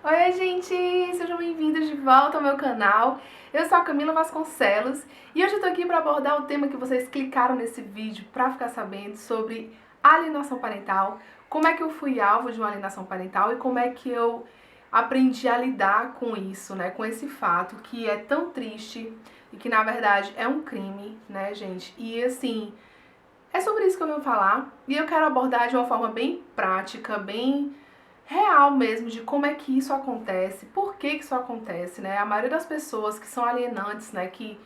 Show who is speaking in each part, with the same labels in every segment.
Speaker 1: Oi, gente! Sejam bem-vindos de volta ao meu canal. Eu sou a Camila Vasconcelos e hoje eu tô aqui para abordar o tema que vocês clicaram nesse vídeo para ficar sabendo sobre alienação parental, como é que eu fui alvo de uma alienação parental e como é que eu aprendi a lidar com isso, né? Com esse fato que é tão triste e que na verdade é um crime, né, gente? E assim, é sobre isso que eu venho falar e eu quero abordar de uma forma bem prática, bem real mesmo de como é que isso acontece, por que que isso acontece, né? A maioria das pessoas que são alienantes, né, que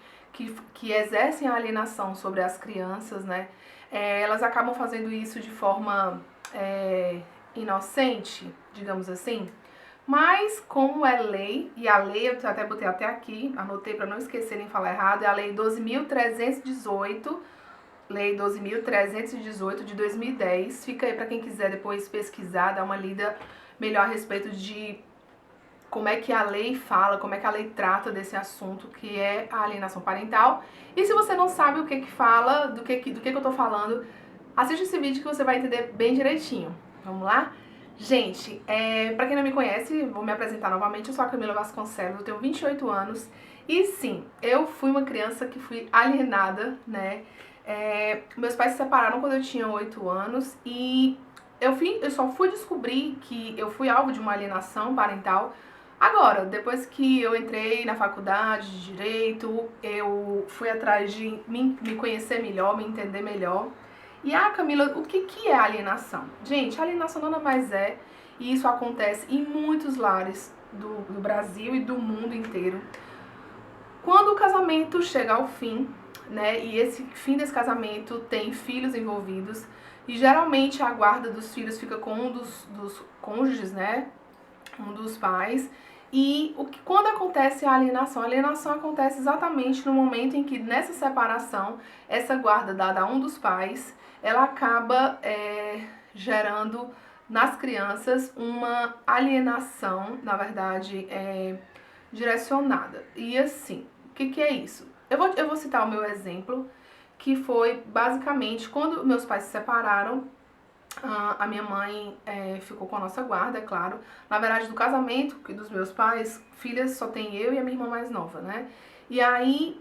Speaker 1: exercem a alienação sobre as crianças, né, elas acabam fazendo isso de forma inocente, digamos assim. Mas como é lei, e a lei eu até botei até aqui, anotei para não esquecer nem falar errado, é a lei 12.318, Lei 12.318 de 2010. Fica aí para quem quiser depois pesquisar, dar uma lida melhor a respeito de como é que a lei fala, como é que a lei trata desse assunto que é a alienação parental. E se você não sabe o que que fala, do que eu tô falando, assiste esse vídeo que você vai entender bem direitinho. Vamos lá? Gente, pra quem não me conhece, vou me apresentar novamente. Eu sou a Camila Vasconcelos, eu tenho 28 anos. E sim, eu fui uma criança que fui alienada, né? Meus pais se separaram quando eu tinha 8 anos e eu só fui descobrir que eu fui alvo de uma alienação parental agora, depois que eu entrei na faculdade de Direito, eu fui atrás de me conhecer melhor, me entender melhor. E Camila, o que é alienação? Gente, alienação nada mais é, e isso acontece em muitos lares do Brasil e do mundo inteiro. Quando o casamento chega ao fim, né, e esse fim desse casamento tem filhos envolvidos, e geralmente a guarda dos filhos fica com um dos cônjuges, né, um dos pais. E quando acontece a alienação acontece exatamente no momento em que nessa separação, essa guarda dada a um dos pais, ela acaba gerando nas crianças uma alienação, na verdade, direcionada. E assim, o que é isso? Eu vou citar o meu exemplo, que foi basicamente quando meus pais se separaram, a minha mãe ficou com a nossa guarda, é claro. Na verdade, do casamento dos meus pais, filhas só tem eu e a minha irmã mais nova, né? E aí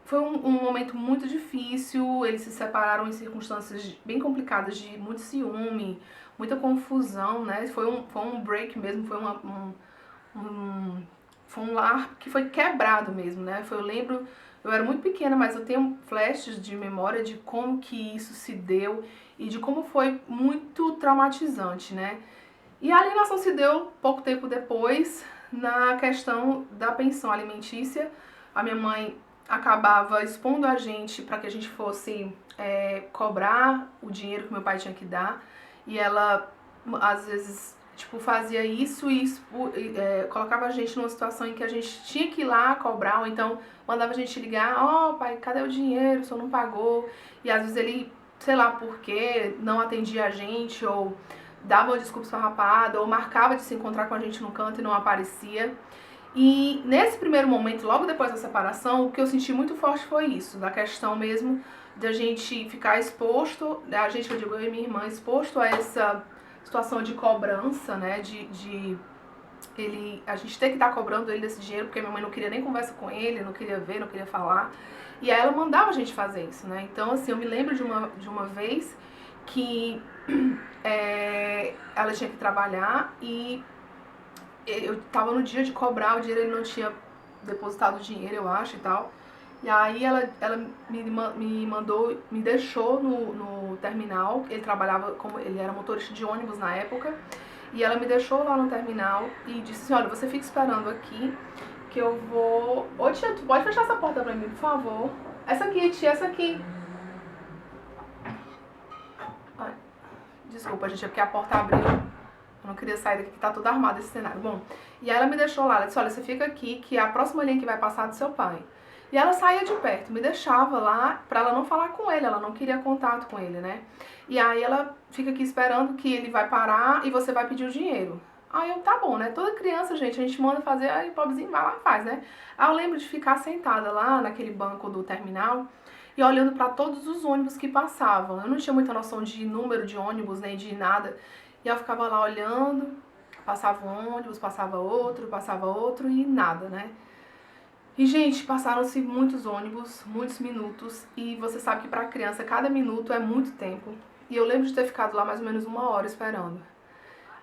Speaker 1: foi um momento muito difícil, eles se separaram em circunstâncias bem complicadas, de muito ciúme, muita confusão, né? Foi um break mesmo, foi um lar que foi quebrado mesmo, né? Eu era muito pequena, mas eu tenho flashes de memória de como que isso se deu e de como foi muito traumatizante, né? E a alienação se deu pouco tempo depois na questão da pensão alimentícia. A minha mãe acabava expondo a gente para que a gente fosse cobrar o dinheiro que meu pai tinha que dar, e ela às vezes tipo fazia isso e colocava a gente numa situação em que a gente tinha que ir lá cobrar, ou então mandava a gente ligar: ó, pai, cadê o dinheiro, o senhor não pagou? E às vezes ele, sei lá por quê, não atendia a gente, ou dava uma desculpa esfarrapada, ou marcava de se encontrar com a gente no canto e não aparecia. E nesse primeiro momento, logo depois da separação, o que eu senti muito forte foi isso, da questão mesmo de a gente ficar exposto, a gente, eu digo, eu e minha irmã, exposto a essa situação de cobrança, né, a gente ter que estar cobrando ele desse dinheiro, porque minha mãe não queria nem conversa com ele, não queria ver, não queria falar. E aí ela mandava a gente fazer isso, né? Então, assim, eu me lembro de uma vez que ela tinha que trabalhar e eu tava no dia de cobrar o dinheiro, ele não tinha depositado o dinheiro, eu acho, e tal. E aí ela me mandou, me deixou no terminal. Ele trabalhava como, ele era motorista de ônibus na época. E ela me deixou lá no terminal e disse assim: olha, você fica esperando aqui que eu vou... Ô tia, tu pode fechar essa porta pra mim, por favor? Essa aqui, tia, essa aqui. Ai, desculpa, gente, é porque a porta abriu. Eu não queria sair daqui, que tá tudo armado esse cenário. Bom, e aí ela me deixou lá, ela disse: olha, você fica aqui, que é a próxima linha que vai passar do seu pai. E ela saía de perto, me deixava lá pra ela não falar com ele, ela não queria contato com ele, né? E aí ela fica aqui esperando que ele vai parar e você vai pedir o dinheiro. Aí eu, tá bom, né? Toda criança, gente, a gente manda fazer, aí o pobrezinho vai lá e faz, né? Aí eu lembro de ficar sentada lá naquele banco do terminal e olhando pra todos os ônibus que passavam. Eu não tinha muita noção de número de ônibus, nem de nada. E eu ficava lá olhando, Passava um ônibus, passava outro e nada, né? E, gente, passaram-se muitos ônibus, muitos minutos, e você sabe que pra criança cada minuto é muito tempo. E eu lembro de ter ficado lá mais ou menos 1 hora esperando.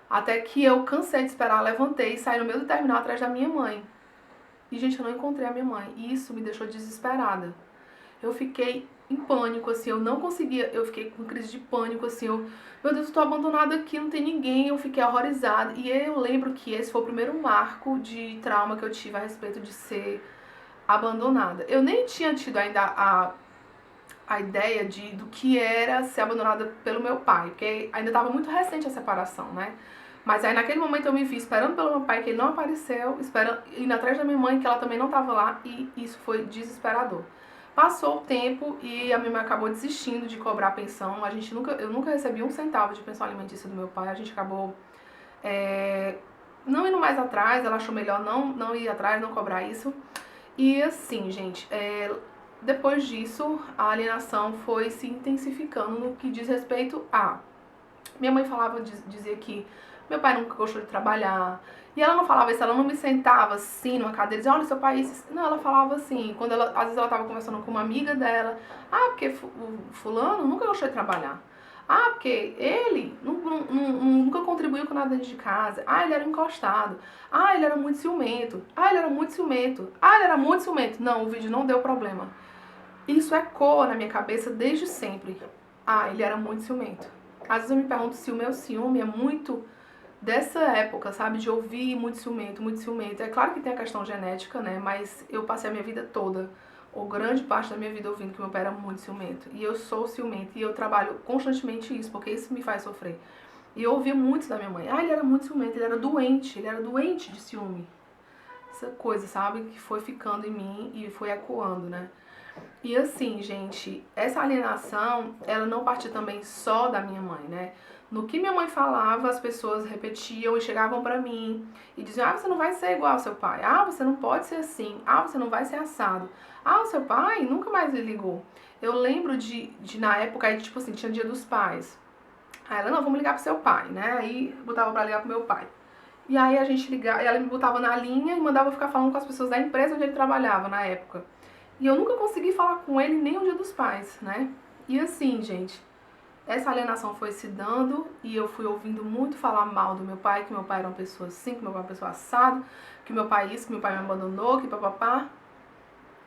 Speaker 1: Até que eu cansei de esperar, levantei e saí no meio do terminal atrás da minha mãe. E, gente, eu não encontrei a minha mãe. E isso me deixou desesperada. Eu fiquei em pânico, assim, eu não conseguia, eu fiquei com crise de pânico, assim, meu Deus, eu tô abandonada aqui, não tem ninguém, eu fiquei horrorizada. E eu lembro que esse foi o primeiro marco de trauma que eu tive a respeito de ser abandonada. Eu nem tinha tido ainda a ideia do que era ser abandonada pelo meu pai, porque ainda estava muito recente a separação, né? Mas aí naquele momento eu me vi esperando pelo meu pai, que ele não apareceu, indo atrás da minha mãe, que ela também não estava lá, e isso foi desesperador. Passou o tempo e a minha mãe acabou desistindo de cobrar a pensão. Eu nunca recebi 1 centavo de pensão alimentícia do meu pai. A gente acabou não indo mais atrás, ela achou melhor não ir atrás, não cobrar isso. E assim, gente, depois disso, a alienação foi se intensificando no que diz respeito a... Minha mãe dizia que meu pai nunca gostou de trabalhar. E ela não falava isso, ela não me sentava assim numa cadeira e dizia, olha, seu pai... Não, ela falava assim, às vezes ela estava conversando com uma amiga dela. Ah, porque o fulano nunca gostou de trabalhar. Ah, porque ele nunca contribuiu com nada dentro de casa. Ah, ele era encostado. Ah, ele era muito ciumento. Ah, ele era muito ciumento. Ah, ele era muito ciumento. Não, o vídeo não deu problema. Isso ecoa na minha cabeça desde sempre. Ah, ele era muito ciumento. Às vezes eu me pergunto se o meu ciúme é muito dessa época, sabe? De ouvir muito ciumento, muito ciumento. É claro que tem a questão genética, né? Mas eu passei a minha vida toda, ou grande parte da minha vida, ouvindo que meu pai era muito ciumento. E eu sou ciumento e eu trabalho constantemente isso, porque isso me faz sofrer. E eu ouvia muito da minha mãe. Ah, ele era muito ciumento, ele era doente de ciúme. Essa coisa, sabe? Que foi ficando em mim e foi ecoando, né? E assim, gente, essa alienação, ela não partiu também só da minha mãe, né? No que minha mãe falava, as pessoas repetiam e chegavam pra mim e diziam, ah, você não vai ser igual ao seu pai, ah, você não pode ser assim, ah, você não vai ser assado, ah, o seu pai nunca mais lhe ligou. Eu lembro de na época, aí, tipo assim, tinha dia dos pais. Aí ela, não, vamos ligar pro seu pai, né? Aí botava pra ligar pro meu pai. E aí a gente ligava, ela me botava na linha e mandava eu ficar falando com as pessoas da empresa onde ele trabalhava na época. E eu nunca consegui falar com ele nem o dia dos pais, né? E assim, gente, essa alienação foi se dando e eu fui ouvindo muito falar mal do meu pai, que meu pai era uma pessoa assim, que meu pai era uma pessoa assado, que meu pai isso, que meu pai me abandonou, que papapá.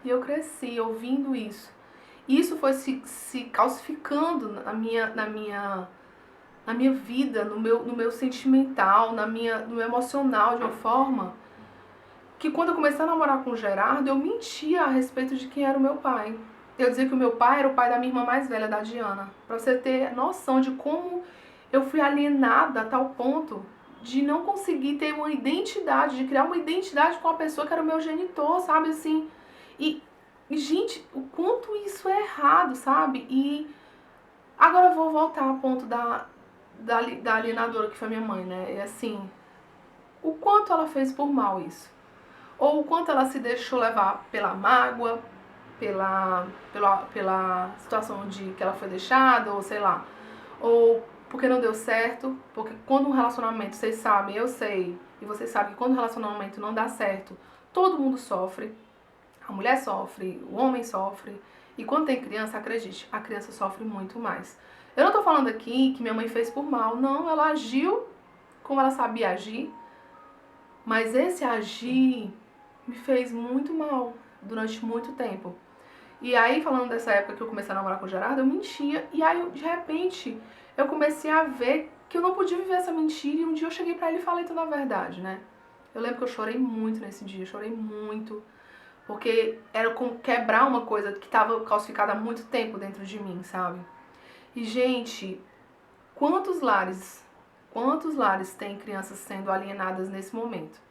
Speaker 1: E eu cresci ouvindo isso. E isso foi se calcificando na minha vida, no meu sentimental, no meu emocional de uma forma que quando eu comecei a namorar com o Gerardo, eu mentia a respeito de quem era o meu pai. Eu dizia que o meu pai era o pai da minha irmã mais velha, da Diana. Pra você ter noção de como eu fui alienada a tal ponto de não conseguir ter uma identidade, de criar uma identidade com a pessoa que era o meu genitor, sabe, assim. E gente, o quanto isso é errado, sabe? E agora eu vou voltar ao ponto da alienadora que foi minha mãe, né? É assim, o quanto ela fez por mal isso. Ou o quanto ela se deixou levar pela mágoa, pela situação de que ela foi deixada, ou sei lá, ou porque não deu certo, porque quando um relacionamento, vocês sabem, eu sei, e vocês sabem que quando um relacionamento não dá certo, todo mundo sofre, a mulher sofre, o homem sofre, e quando tem criança, acredite, a criança sofre muito mais. Eu não tô falando aqui que minha mãe fez por mal, não, ela agiu como ela sabia agir, mas esse agir me fez muito mal durante muito tempo. E aí, falando dessa época que eu comecei a namorar com o Gerardo, eu mentia. E aí, de repente, eu comecei a ver que eu não podia viver essa mentira. E um dia eu cheguei pra ele e falei toda a verdade, né? Eu lembro que eu chorei muito nesse dia, chorei muito. Porque era como quebrar uma coisa que estava calcificada há muito tempo dentro de mim, sabe? E, gente, quantos lares têm crianças sendo alienadas nesse momento?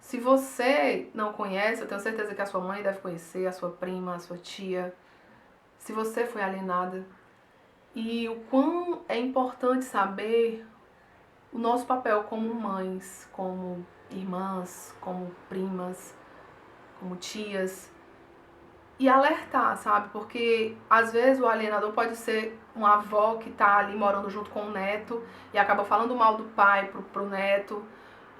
Speaker 1: Se você não conhece, eu tenho certeza que a sua mãe deve conhecer, a sua prima, a sua tia. Se você foi alienada. E o quão é importante saber o nosso papel como mães, como irmãs, como primas, como tias. E alertar, sabe? Porque às vezes o alienador pode ser uma avó que tá ali morando junto com o neto e acaba falando mal do pai pro neto.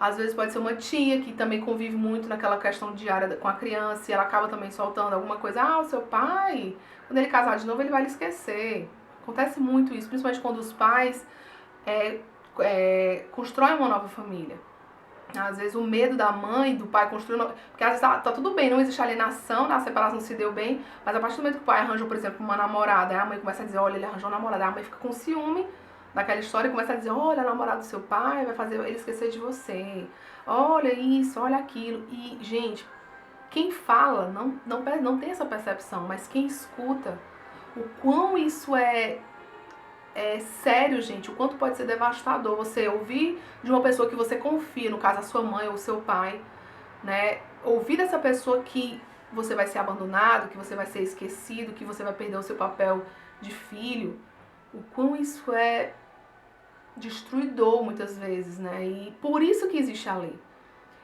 Speaker 1: Às vezes pode ser uma tia que também convive muito naquela questão diária com a criança e ela acaba também soltando alguma coisa. Ah, o seu pai, quando ele casar de novo, ele vai lhe esquecer. Acontece muito isso, principalmente quando os pais constroem uma nova família. Às vezes o medo da mãe, do pai construir... Porque às vezes tá tudo bem, não existe alienação, a separação se deu bem, mas a partir do momento que o pai arranjou, por exemplo, uma namorada, aí a mãe começa a dizer, olha, ele arranjou uma namorada, aí a mãe fica com ciúme daquela história e começa a dizer, olha, a namorada do seu pai vai fazer ele esquecer de você, olha isso, olha aquilo. E, gente, quem fala não tem essa percepção, mas quem escuta, o quão isso é sério, gente, o quanto pode ser devastador você ouvir de uma pessoa que você confia, no caso a sua mãe ou o seu pai, né? Ouvir dessa pessoa que você vai ser abandonado, que você vai ser esquecido, que você vai perder o seu papel de filho, o quão isso é destruidor muitas vezes, né? E por isso que existe a lei.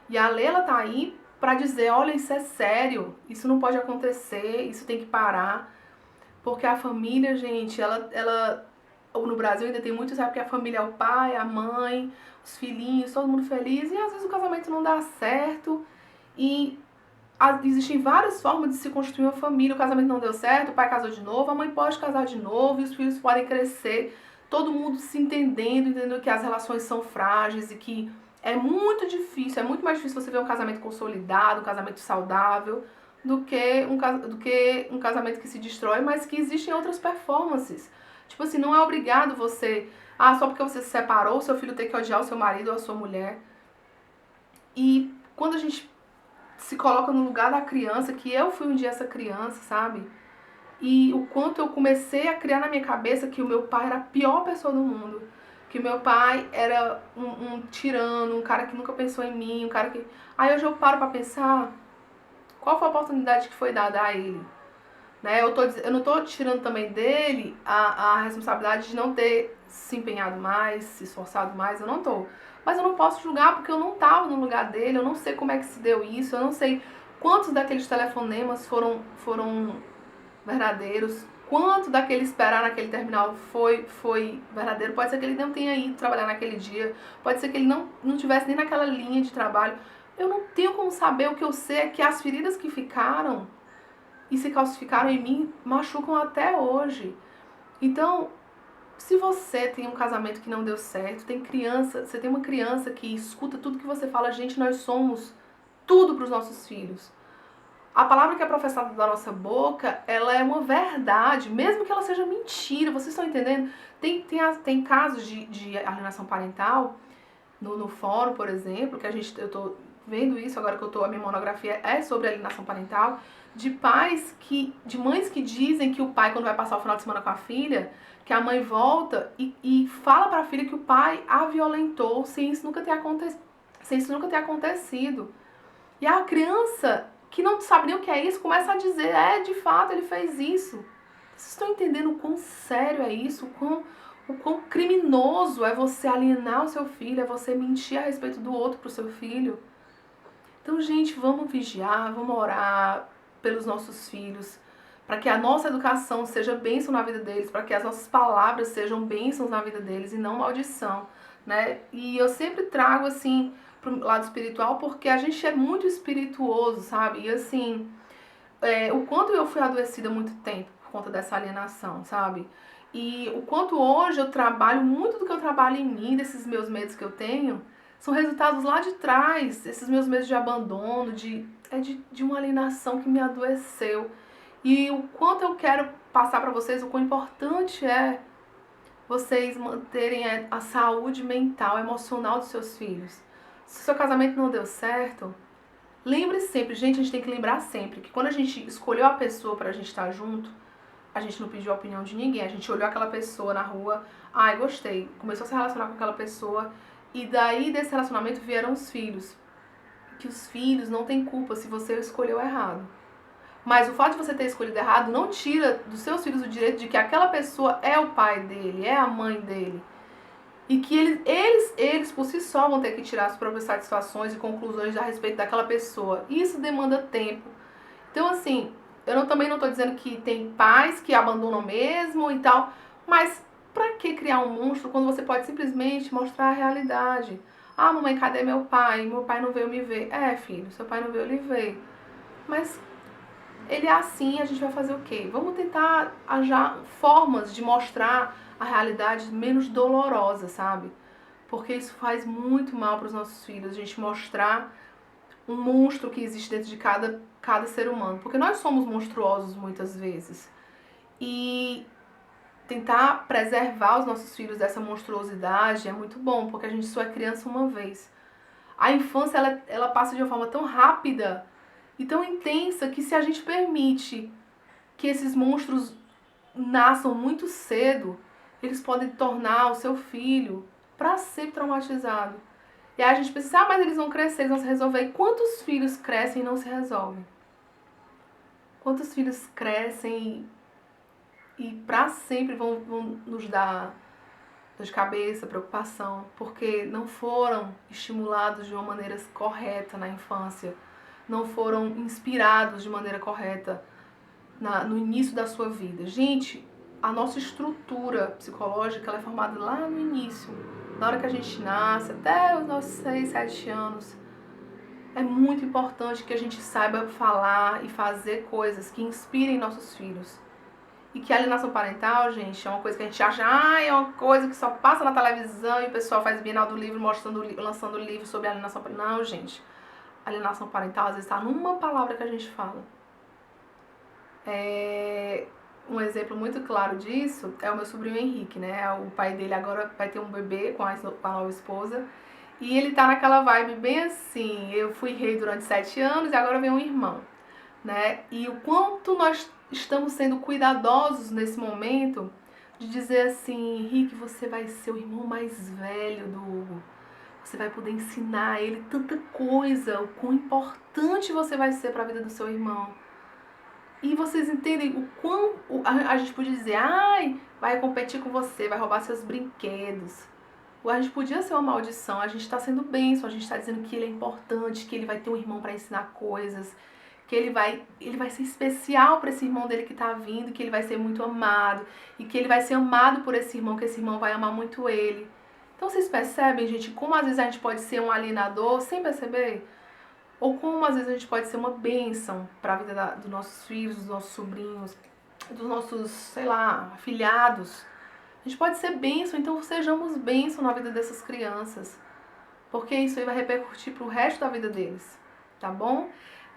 Speaker 1: E a lei, ela tá aí pra dizer, olha, isso é sério, isso não pode acontecer, isso tem que parar, porque a família, gente, ela no Brasil ainda tem muito, sabe, que a família é o pai, a mãe, os filhinhos, todo mundo feliz, e às vezes o casamento não dá certo, e existem várias formas de se construir uma família, o casamento não deu certo, o pai casou de novo, a mãe pode casar de novo, e os filhos podem crescer, todo mundo se entendendo que as relações são frágeis e que é muito difícil, é muito mais difícil você ver um casamento consolidado, um casamento saudável, do que um casamento que se destrói, mas que existem outras performances. Tipo assim, não é obrigado você... Ah, só porque você se separou, seu filho tem que odiar o seu marido ou a sua mulher. E quando a gente se coloca no lugar da criança, que eu fui um dia essa criança, sabe? E o quanto eu comecei a criar na minha cabeça que o meu pai era a pior pessoa do mundo. Que o meu pai era um tirano, um cara que nunca pensou em mim, um cara que... Aí hoje eu paro pra pensar qual foi a oportunidade que foi dada a ele. Né? Eu não tô tirando também dele a responsabilidade de não ter se empenhado mais, se esforçado mais, eu não tô. Mas eu não posso julgar porque eu não tava no lugar dele, eu não sei como é que se deu isso, eu não sei quantos daqueles telefonemas foram verdadeiros, quanto daquele esperar naquele terminal foi verdadeiro. Pode ser que ele não tenha ido trabalhar naquele dia, pode ser que ele não tivesse nem naquela linha de trabalho. Eu não tenho como saber, o que eu sei é que as feridas que ficaram e se calcificaram em mim, machucam até hoje. Então, se você tem um casamento que não deu certo, você tem uma criança que escuta tudo que você fala, gente, nós somos tudo para os nossos filhos. A palavra que é professada da nossa boca, ela é uma verdade, mesmo que ela seja mentira, vocês estão entendendo? Tem casos de alienação parental, no fórum, por exemplo, que eu tô vendo isso agora que a minha monografia é sobre alienação parental, de mães que dizem que o pai, quando vai passar o final de semana com a filha, que a mãe volta e fala para a filha que o pai a violentou sem isso nunca ter acontecido. E a criança, que não sabe nem o que é isso, começa a dizer, de fato, ele fez isso. Vocês estão entendendo o quão sério é isso? O quão criminoso é você alienar o seu filho, é você mentir a respeito do outro pro seu filho? Então, gente, vamos vigiar, vamos orar pelos nossos filhos, para que a nossa educação seja bênção na vida deles, para que as nossas palavras sejam bênçãos na vida deles e não maldição, né? E eu sempre trago, assim, pro lado espiritual, porque a gente é muito espirituoso, sabe? E, assim, o quanto eu fui adoecida há muito tempo por conta dessa alienação, sabe? E o quanto hoje eu trabalho, muito do que eu trabalho em mim, desses meus medos que eu tenho, são resultados lá de trás, esses meus medos de abandono, de uma alienação que me adoeceu. E o quanto eu quero passar para vocês, o quão importante é vocês manterem a saúde mental, emocional dos seus filhos. Se o seu casamento não deu certo, lembre sempre, gente, a gente tem que lembrar sempre que quando a gente escolheu a pessoa pra gente estar junto, a gente não pediu a opinião de ninguém, a gente olhou aquela pessoa na rua, gostei, começou a se relacionar com aquela pessoa, e daí desse relacionamento vieram os filhos. Que os filhos não têm culpa se você escolheu errado. Mas o fato de você ter escolhido errado não tira dos seus filhos o direito de que aquela pessoa é o pai dele, é a mãe dele. E que eles por si só vão ter que tirar as próprias satisfações e conclusões a respeito daquela pessoa. Isso demanda tempo. Então, assim, também não estou dizendo que tem pais que abandonam mesmo e tal, mas pra que criar um monstro quando você pode simplesmente mostrar a realidade? Ah, mamãe, cadê meu pai? Meu pai não veio me ver. É, filho, seu pai não veio lhe ver. Mas ele é assim, a gente vai fazer o quê? Vamos tentar achar formas de mostrar a realidade menos dolorosa, sabe? Porque isso faz muito mal para os nossos filhos, a gente mostrar um monstro que existe dentro de cada ser humano. Porque nós somos monstruosos muitas vezes. E tentar preservar os nossos filhos dessa monstruosidade é muito bom, porque a gente só é criança uma vez. A infância, ela passa de uma forma tão rápida e tão intensa que se a gente permite que esses monstros nasçam muito cedo, eles podem tornar o seu filho para sempre traumatizado. E aí a gente pensa, ah, mas eles vão crescer, eles vão se resolver. E quantos filhos crescem e não se resolvem? Quantos filhos crescem e para sempre vão nos dar dor de cabeça, preocupação, porque não foram estimulados de uma maneira correta na infância, não foram inspirados de maneira correta no início da sua vida. Gente, a nossa estrutura psicológica ela é formada lá no início, na hora que a gente nasce, até os nossos 6, 7 anos. É muito importante que a gente saiba falar e fazer coisas que inspirem nossos filhos. E que a alienação parental, gente, é uma coisa que a gente acha, é uma coisa que só passa na televisão e o pessoal faz Bienal do Livro lançando livro sobre alienação parental. Não, gente. Alienação parental às vezes está numa palavra que a gente fala. Um exemplo muito claro disso é o meu sobrinho Henrique, né? O pai dele agora vai ter um bebê com a nova esposa. E ele tá naquela vibe bem assim, eu fui rei durante 7 anos e agora vem um irmão, né? E o quanto nós estamos sendo cuidadosos nesse momento de dizer assim, Henrique, você vai ser o irmão mais velho do Hugo. Você vai poder ensinar a ele tanta coisa, o quão importante você vai ser para a vida do seu irmão. E vocês entendem o quão a gente podia dizer, ai, vai competir com você, vai roubar seus brinquedos. A gente podia ser uma maldição, a gente está sendo bênção, a gente está dizendo que ele é importante, que ele vai ter um irmão para ensinar coisas, que ele vai ser especial para esse irmão dele que está vindo, que ele vai ser muito amado, e que ele vai ser amado por esse irmão, que esse irmão vai amar muito ele. Então vocês percebem, gente, como às vezes a gente pode ser um alienador sem perceber? Ou como às vezes a gente pode ser uma bênção para a vida dos nossos filhos, dos nossos sobrinhos, dos nossos, sei lá, afilhados. A gente pode ser bênção, então sejamos bênção na vida dessas crianças. Porque isso aí vai repercutir pro resto da vida deles, tá bom?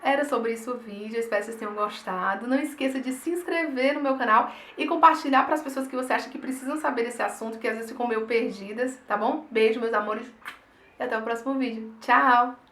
Speaker 1: Era sobre isso o vídeo, espero que vocês tenham gostado. Não esqueça de se inscrever no meu canal e compartilhar para as pessoas que você acha que precisam saber desse assunto, que às vezes ficam meio perdidas, tá bom? Beijo, meus amores, e até o próximo vídeo. Tchau!